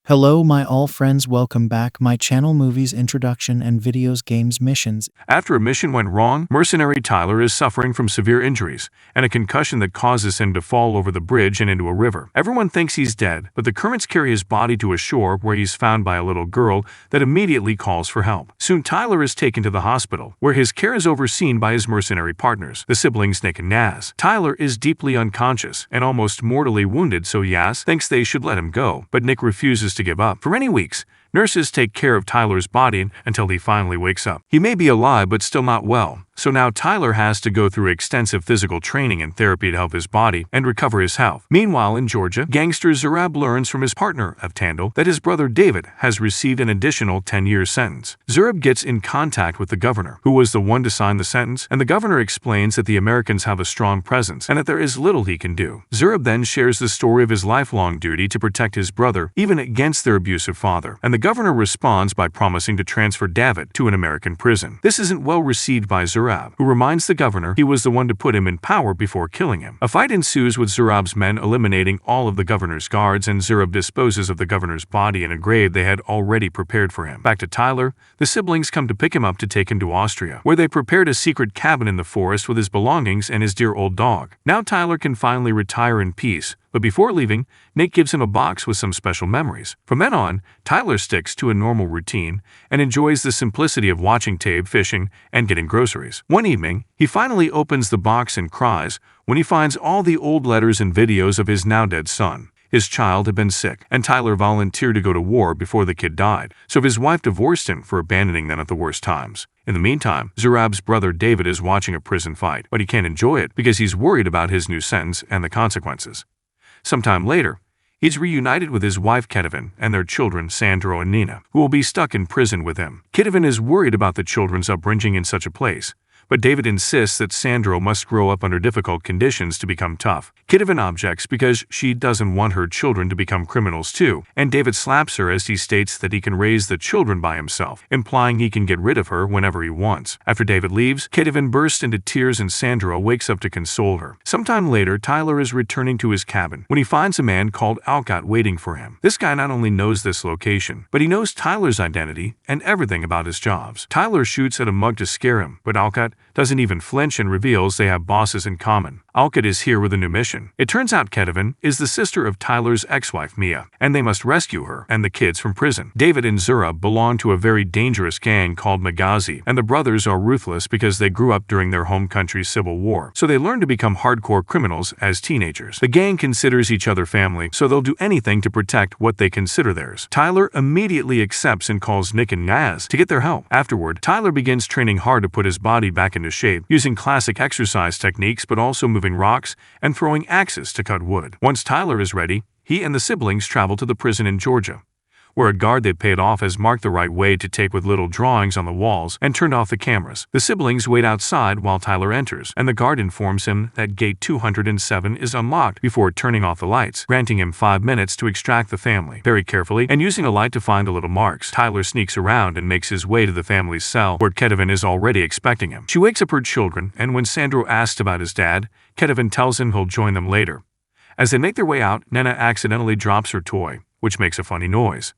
Hello my all friends, welcome back my channel movies introduction and videos games missions. After a mission went wrong, mercenary Tyler is suffering from severe injuries and a concussion that causes him to fall over the bridge and into a river. Everyone thinks he's dead, but the currents carry his body to a shore where he's found by a little girl that immediately calls for help. Soon Tyler is taken to the hospital, where his care is overseen by his mercenary partners, the siblings Nick and Naz. Tyler is deeply unconscious and almost mortally wounded, so Yaz thinks they should let him go, but Nick refuses to give up. For many weeks, nurses take care of Tyler's body until he finally wakes up. He may be alive but still not well, so now Tyler has to go through extensive physical training and therapy to help his body and recover his health. Meanwhile, in Georgia, gangster Zurab learns from his partner of Tandil that his brother David has received an additional 10-year sentence. Zurab gets in contact with the governor, who was the one to sign the sentence, and the governor explains that the Americans have a strong presence and that there is little he can do. Zurab then shares the story of his lifelong duty to protect his brother, even against their abusive father, and the governor responds by promising to transfer David to an American prison. This isn't well received by Zurab, who reminds the governor he was the one to put him in power before killing him. A fight ensues with Zurab's men eliminating all of the governor's guards, and Zurab disposes of the governor's body in a grave they had already prepared for him. Back to Tyler, the siblings come to pick him up to take him to Austria, where they prepared a secret cabin in the forest with his belongings and his dear old dog. Now Tyler can finally retire in peace, but before leaving, Nick gives him a box with some special memories. From then on, Tyler sticks to a normal routine and enjoys the simplicity of watching TV, fishing, and getting groceries. One evening, he finally opens the box and cries when he finds all the old letters and videos of his now-dead son. His child had been sick, and Tyler volunteered to go to war before the kid died, so his wife divorced him for abandoning them at the worst times. In the meantime, Zurab's brother David is watching a prison fight, but he can't enjoy it because he's worried about his new sentence and the consequences. Sometime later, he's reunited with his wife Ketivan and their children Sandro and Nina, who will be stuck in prison with him. Ketivan is worried about the children's upbringing in such a place, but David insists that Sandro must grow up under difficult conditions to become tough. Ketivan objects because she doesn't want her children to become criminals too, and David slaps her as he states that he can raise the children by himself, implying he can get rid of her whenever he wants. After David leaves, Ketivan bursts into tears and Sandro wakes up to console her. Sometime later, Tyler is returning to his cabin when he finds a man called Alcott waiting for him. This guy not only knows this location, but he knows Tyler's identity and everything about his jobs. Tyler shoots at a mug to scare him, but Alcott doesn't even flinch and reveals they have bosses in common. Alcott is here with a new mission. It turns out Ketivan is the sister of Tyler's ex-wife Mia, and they must rescue her and the kids from prison. David and Zurab belong to a very dangerous gang called Magazi, and the brothers are ruthless because they grew up during their home country's civil war, so they learn to become hardcore criminals as teenagers. The gang considers each other family, so they'll do anything to protect what they consider theirs. Tyler immediately accepts and calls Nick and Naz to get their help. Afterward, Tyler begins training hard to put his body back into shape, using classic exercise techniques but also moving rocks and throwing axes to cut wood. Once Tyler is ready, he and the siblings travel to the prison in Georgia, where a guard they paid off has marked the right way to take with little drawings on the walls and turned off the cameras. The siblings wait outside while Tyler enters, and the guard informs him that gate 207 is unlocked before turning off the lights, granting him 5 minutes to extract the family. Very carefully, and using a light to find the little marks, Tyler sneaks around and makes his way to the family's cell, where Ketivan is already expecting him. She wakes up her children, and when Sandro asks about his dad, Ketivan tells him he'll join them later. As they make their way out, Nana accidentally drops her toy, which makes a funny noise.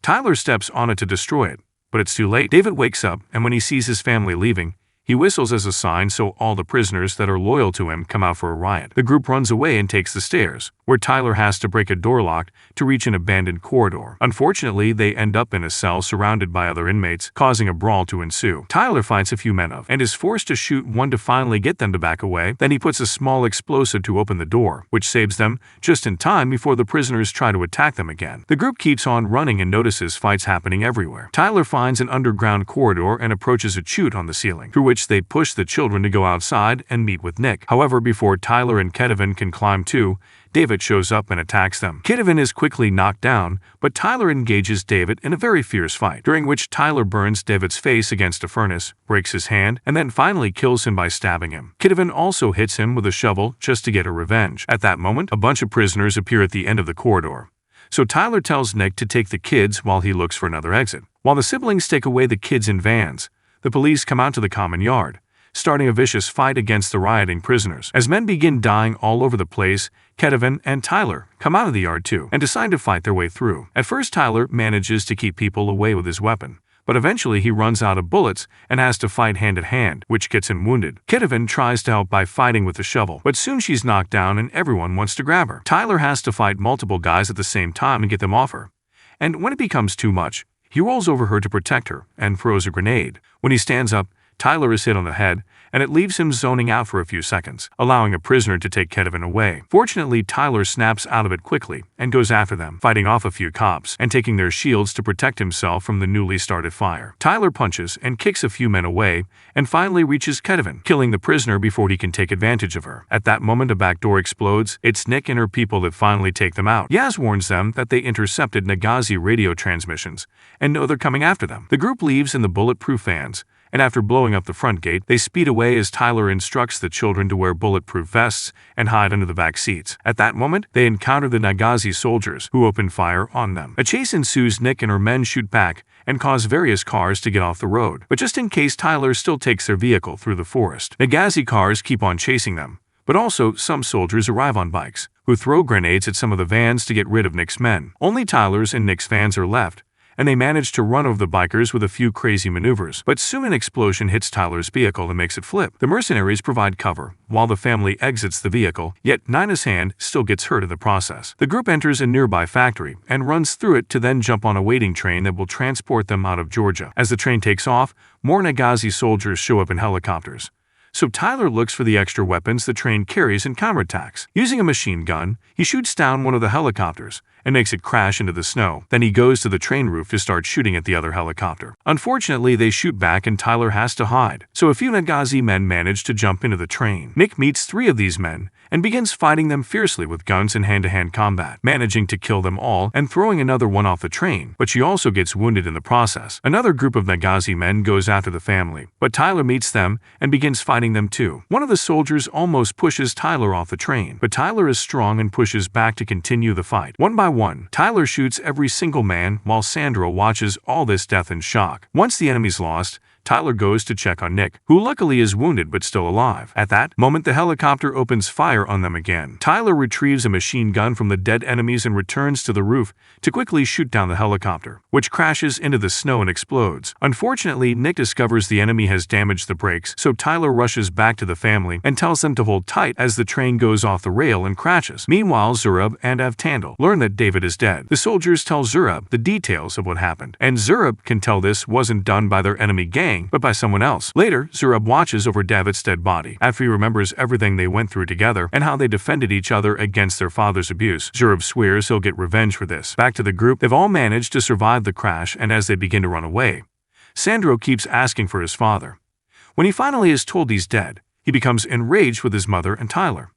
Tyler steps on it to destroy it, but it's too late. David wakes up, and when he sees his family leaving, he whistles as a sign so all the prisoners that are loyal to him come out for a riot. The group runs away and takes the stairs, where Tyler has to break a door lock to reach an abandoned corridor. Unfortunately, they end up in a cell surrounded by other inmates, causing a brawl to ensue. Tyler fights a few men of, and is forced to shoot one to finally get them to back away. Then he puts a small explosive to open the door, which saves them just in time before the prisoners try to attack them again. The group keeps on running and notices fights happening everywhere. Tyler finds an underground corridor and approaches a chute on the ceiling, through which they push the children to go outside and meet with Nick. However, before Tyler and Ketivan can climb too, David shows up and attacks them. Ketivan is quickly knocked down, but Tyler engages David in a very fierce fight, during which Tyler burns David's face against a furnace, breaks his hand, and then finally kills him by stabbing him. Ketivan also hits him with a shovel just to get her revenge. At that moment, a bunch of prisoners appear at the end of the corridor, so Tyler tells Nick to take the kids while he looks for another exit. While the siblings take away the kids in vans, the police come out to the common yard. starting a vicious fight against the rioting prisoners. As men begin dying all over the place, Kevin and Tyler come out of the yard too and decide to fight their way through. At first, Tyler manages to keep people away with his weapon, but eventually he runs out of bullets and has to fight hand-to-hand, which gets him wounded. Kevin tries to help by fighting with the shovel, but soon she's knocked down and everyone wants to grab her. Tyler has to fight multiple guys at the same time and get them off her. And when it becomes too much, he rolls over her to protect her and throws a grenade. When he stands up, Tyler is hit on the head, and it leaves him zoning out for a few seconds, allowing a prisoner to take Kevin away. Fortunately, Tyler snaps out of it quickly and goes after them, fighting off a few cops and taking their shields to protect himself from the newly started fire. Tyler punches and kicks a few men away and finally reaches Kevin, killing the prisoner before he can take advantage of her. At that moment, a back door explodes. It's Nick and her people that finally take them out. Yaz warns them that they intercepted Nagazi radio transmissions and know they're coming after them. The group leaves in the bulletproof vans, and after blowing up the front gate, they speed away as Tyler instructs the children to wear bulletproof vests and hide under the back seats. At that moment, they encounter the Nagazi soldiers, who open fire on them. A chase ensues. Nick and her men shoot back and cause various cars to get off the road, but just in case, Tyler still takes their vehicle through the forest. Nagazi cars keep on chasing them, but also some soldiers arrive on bikes, who throw grenades at some of the vans to get rid of Nick's men. Only Tyler's and Nick's vans are left, and they manage to run over the bikers with a few crazy maneuvers. But soon an explosion hits Tyler's vehicle and makes it flip. The mercenaries provide cover while the family exits the vehicle, yet Nina's hand still gets hurt in the process. The group enters a nearby factory and runs through it to then jump on a waiting train that will transport them out of Georgia. As the train takes off, more Nagazi soldiers show up in helicopters. So Tyler looks for the extra weapons the train carries and counterattacks. Using a machine gun, he shoots down one of the helicopters and makes it crash into the snow. Then he goes to the train roof to start shooting at the other helicopter. Unfortunately, they shoot back and Tyler has to hide. So a few Nagazi men manage to jump into the train. Nick meets 3 of these men and begins fighting them fiercely with guns and hand-to-hand combat, managing to kill them all and throwing another one off the train, but she also gets wounded in the process. Another group of Nagazi men goes after the family, but Tyler meets them and begins fighting them too. One of the soldiers almost pushes Tyler off the train, but Tyler is strong and pushes back to continue the fight. One by one, Tyler shoots every single man while Sandra watches all this death in shock. Once the enemy's lost, Tyler goes to check on Nick, who luckily is wounded but still alive. At that moment, the helicopter opens fire on them again. Tyler retrieves a machine gun from the dead enemies and returns to the roof to quickly shoot down the helicopter, which crashes into the snow and explodes. Unfortunately, Nick discovers the enemy has damaged the brakes, so Tyler rushes back to the family and tells them to hold tight as the train goes off the rail and crashes. Meanwhile, Zurab and Avtandil learn that David is dead. The soldiers tell Zurab the details of what happened, and Zurab can tell this wasn't done by their enemy gang, but by someone else. Later, Zurab watches over David's dead body. After he remembers everything they went through together and how they defended each other against their father's abuse, Zurab swears he'll get revenge for this. Back to the group, they've all managed to survive the crash, and as they begin to run away, Sandro keeps asking for his father. When he finally is told he's dead, he becomes enraged with his mother and Tyler.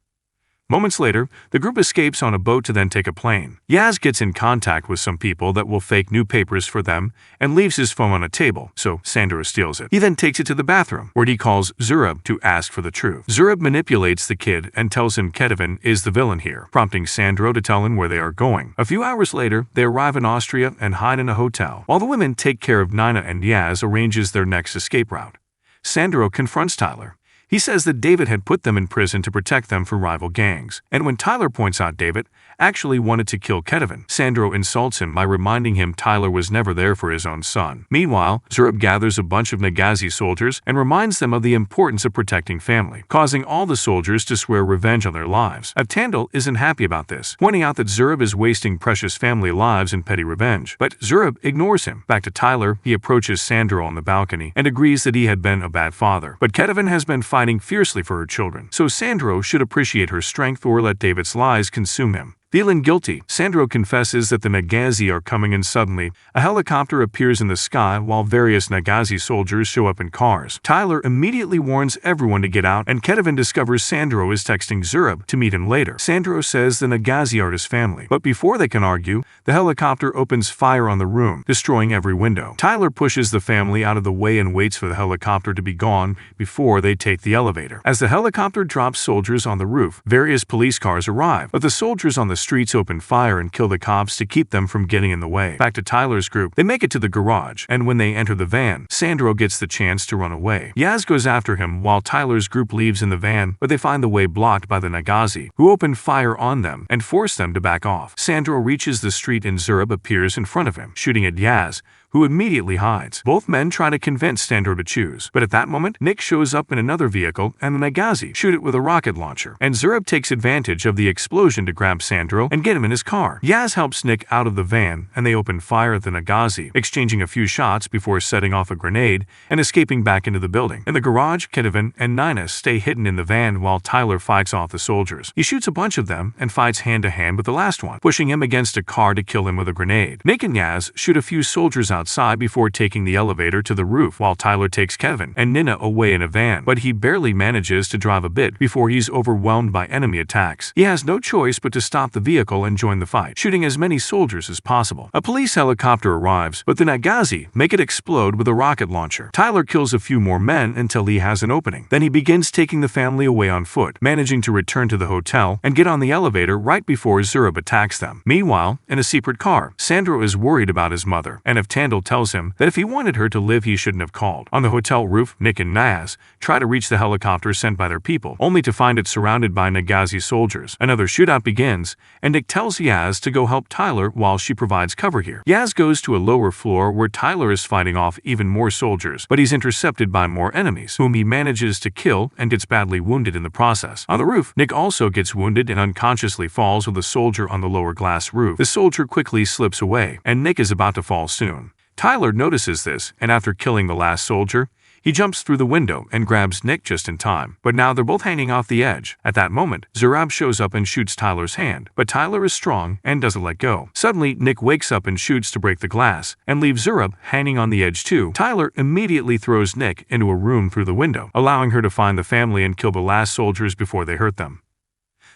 Moments later, the group escapes on a boat to then take a plane. Yaz gets in contact with some people that will fake new papers for them and leaves his phone on a table, so Sandra steals it. He then takes it to the bathroom, where he calls Zurab to ask for the truth. Zurab manipulates the kid and tells him Kevin is the villain here, prompting Sandro to tell him where they are going. A few hours later, they arrive in Austria and hide in a hotel. While the women take care of Nina and Yaz arranges their next escape route, Sandro confronts Tyler. He says that David had put them in prison to protect them from rival gangs, and when Tyler points out David actually wanted to kill Kevin, Sandro insults him by reminding him Tyler was never there for his own son. Meanwhile, Zurab gathers a bunch of Nagazi soldiers and reminds them of the importance of protecting family, causing all the soldiers to swear revenge on their lives. Avtandil isn't happy about this, pointing out that Zurab is wasting precious family lives in petty revenge, but Zurab ignores him. Back to Tyler, he approaches Sandro on the balcony and agrees that he had been a bad father, but Kevin has been fighting fiercely for her children, so Sandro should appreciate her strength or let David's lies consume him. Feeling guilty, Sandro confesses that the Nagazi are coming, and suddenly, a helicopter appears in the sky while various Nagazi soldiers show up in cars. Tyler immediately warns everyone to get out, and Kevin discovers Sandro is texting Zurab to meet him later. Sandro says the Nagazi are his family, but before they can argue, the helicopter opens fire on the room, destroying every window. Tyler pushes the family out of the way and waits for the helicopter to be gone before they take the elevator. As the helicopter drops soldiers on the roof, various police cars arrive, but the soldiers on the streets open fire and kill the cops to keep them from getting in the way. Back to Tyler's group, they make it to the garage, and when they enter the van, Sandro gets the chance to run away. Yaz goes after him while Tyler's group leaves in the van, but they find the way blocked by the Nagazi, who open fire on them and force them to back off. Sandro reaches the street and Zurab appears in front of him, shooting at Yaz, who immediately hides. Both men try to convince Sandro to choose, but at that moment, Nick shows up in another vehicle and the Nagazi shoot it with a rocket launcher, and Zurab takes advantage of the explosion to grab Sandro and get him in his car. Yaz helps Nick out of the van and they open fire at the Nagazi, exchanging a few shots before setting off a grenade and escaping back into the building. In the garage, Kitavan and Nina stay hidden in the van while Tyler fights off the soldiers. He shoots a bunch of them and fights hand-to-hand with the last one, pushing him against a car to kill him with a grenade. Nick and Yaz shoot a few soldiers outside before taking the elevator to the roof while Tyler takes Kevin and Nina away in a van, but he barely manages to drive a bit before he's overwhelmed by enemy attacks. He has no choice but to stop the vehicle and join the fight, shooting as many soldiers as possible. A police helicopter arrives, but the Nagazi make it explode with a rocket launcher. Tyler kills a few more men until he has an opening. Then he begins taking the family away on foot, managing to return to the hotel and get on the elevator right before Zurab attacks them. Meanwhile, in a secret car, Sandro is worried about his mother, and if Tandil tells him that if he wanted her to live he shouldn't have called. On the hotel roof, Nick and Naz try to reach the helicopter sent by their people, only to find it surrounded by Nagazi soldiers. Another shootout begins, and Nick tells Yaz to go help Tyler while she provides cover here. Yaz goes to a lower floor where Tyler is fighting off even more soldiers, but he's intercepted by more enemies, whom he manages to kill and gets badly wounded in the process. On the roof, Nick also gets wounded and unconsciously falls with a soldier on the lower glass roof. The soldier quickly slips away, and Nick is about to fall soon. Tyler notices this, and after killing the last soldier, he jumps through the window and grabs Nick just in time. But now they're both hanging off the edge. At that moment, Zurab shows up and shoots Tyler's hand, but Tyler is strong and doesn't let go. Suddenly, Nick wakes up and shoots to break the glass, and leaves Zurab hanging on the edge too. Tyler immediately throws Nick into a room through the window, allowing her to find the family and kill the last soldiers before they hurt them.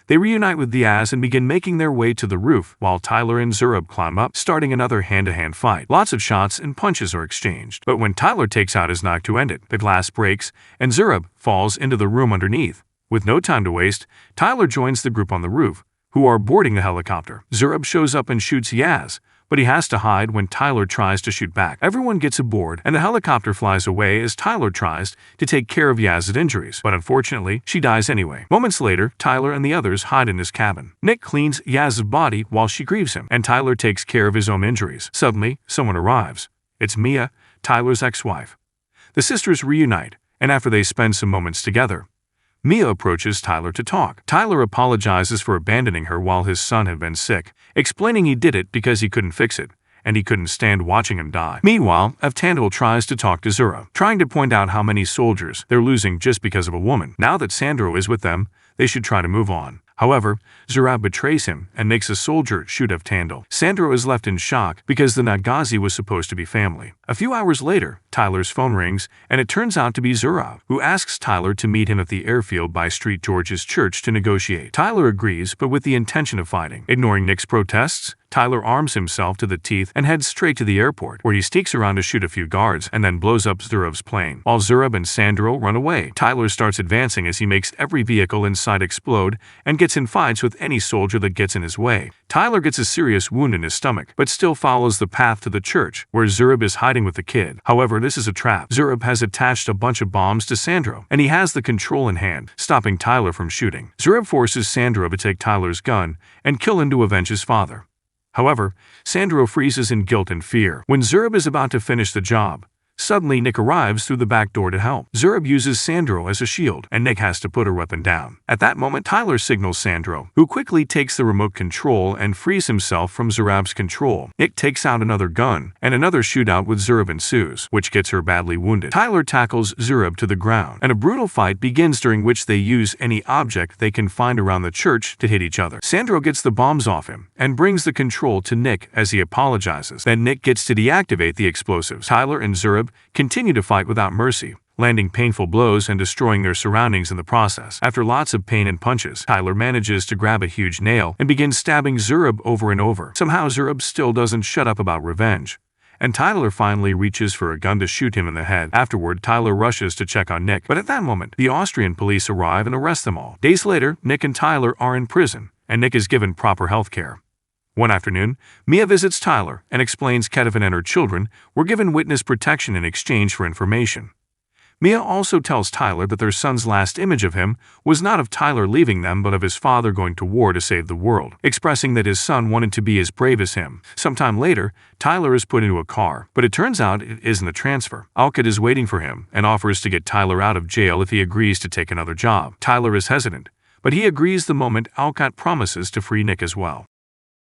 They reunite with Yaz and begin making their way to the roof, while Tyler and Zurab climb up, starting another hand-to-hand fight. Lots of shots and punches are exchanged, but when Tyler takes out his knife to end it, the glass breaks, and Zurab falls into the room underneath. With no time to waste, Tyler joins the group on the roof, who are boarding the helicopter. Zurab shows up and shoots Yaz, but he has to hide when Tyler tries to shoot back. Everyone gets aboard, and the helicopter flies away as Tyler tries to take care of Yaz's injuries, but unfortunately, she dies anyway. Moments later, Tyler and the others hide in his cabin. Nick cleans Yaz's body while she grieves him, and Tyler takes care of his own injuries. Suddenly, someone arrives. It's Mia, Tyler's ex-wife. The sisters reunite, and after they spend some moments together, Mia approaches Tyler to talk. Tyler apologizes for abandoning her while his son had been sick, explaining he did it because he couldn't fix it, and he couldn't stand watching him die. Meanwhile, Avtandil tries to talk to Zurab, trying to point out how many soldiers they're losing just because of a woman. Now that Sandro is with them, they should try to move on. However, Zurab betrays him and makes a soldier shoot Avtandil. Sandro is left in shock because the Nagazi was supposed to be family. A few hours later, Tyler's phone rings, and it turns out to be Zurab, who asks Tyler to meet him at the airfield by St. George's Church to negotiate. Tyler agrees, but with the intention of fighting. Ignoring Nick's protests, Tyler arms himself to the teeth and heads straight to the airport, where he sneaks around to shoot a few guards and then blows up Zurab's plane. While Zurab and Sandro run away, Tyler starts advancing as he makes every vehicle in sight explode and gets in fights with any soldier that gets in his way. Tyler gets a serious wound in his stomach, but still follows the path to the church, where Zurab is hiding with the kid. However, this is a trap. Zurab has attached a bunch of bombs to Sandro, and he has the control in hand, stopping Tyler from shooting. Zurab forces Sandro to take Tyler's gun and kill him to avenge his father. However, Sandro freezes in guilt and fear. When Zurab is about to finish the job, suddenly Nick arrives through the back door to help. Zurab uses Sandro as a shield, and Nick has to put her weapon down. At that moment, Tyler signals Sandro, who quickly takes the remote control and frees himself from Zurab's control. Nick takes out another gun, and another shootout with Zurab ensues, which gets her badly wounded. Tyler tackles Zurab to the ground, and a brutal fight begins during which they use any object they can find around the church to hit each other. Sandro gets the bombs off him, and brings the control to Nick as he apologizes. Then Nick gets to deactivate the explosives. Tyler and Zurab continue to fight without mercy, landing painful blows and destroying their surroundings in the process. After lots of pain and punches, Tyler manages to grab a huge nail and begins stabbing Zurab over and over. Somehow Zurab still doesn't shut up about revenge, and Tyler finally reaches for a gun to shoot him in the head. Afterward, Tyler rushes to check on Nick, but at that moment, the Austrian police arrive and arrest them all. Days later, Nick and Tyler are in prison, and Nick is given proper health care. One afternoon, Mia visits Tyler and explains Kedivin and her children were given witness protection in exchange for information. Mia also tells Tyler that their son's last image of him was not of Tyler leaving them but of his father going to war to save the world, expressing that his son wanted to be as brave as him. Sometime later, Tyler is put into a car, but it turns out it isn't a transfer. Alcott is waiting for him and offers to get Tyler out of jail if he agrees to take another job. Tyler is hesitant, but he agrees the moment Alcott promises to free Nick as well.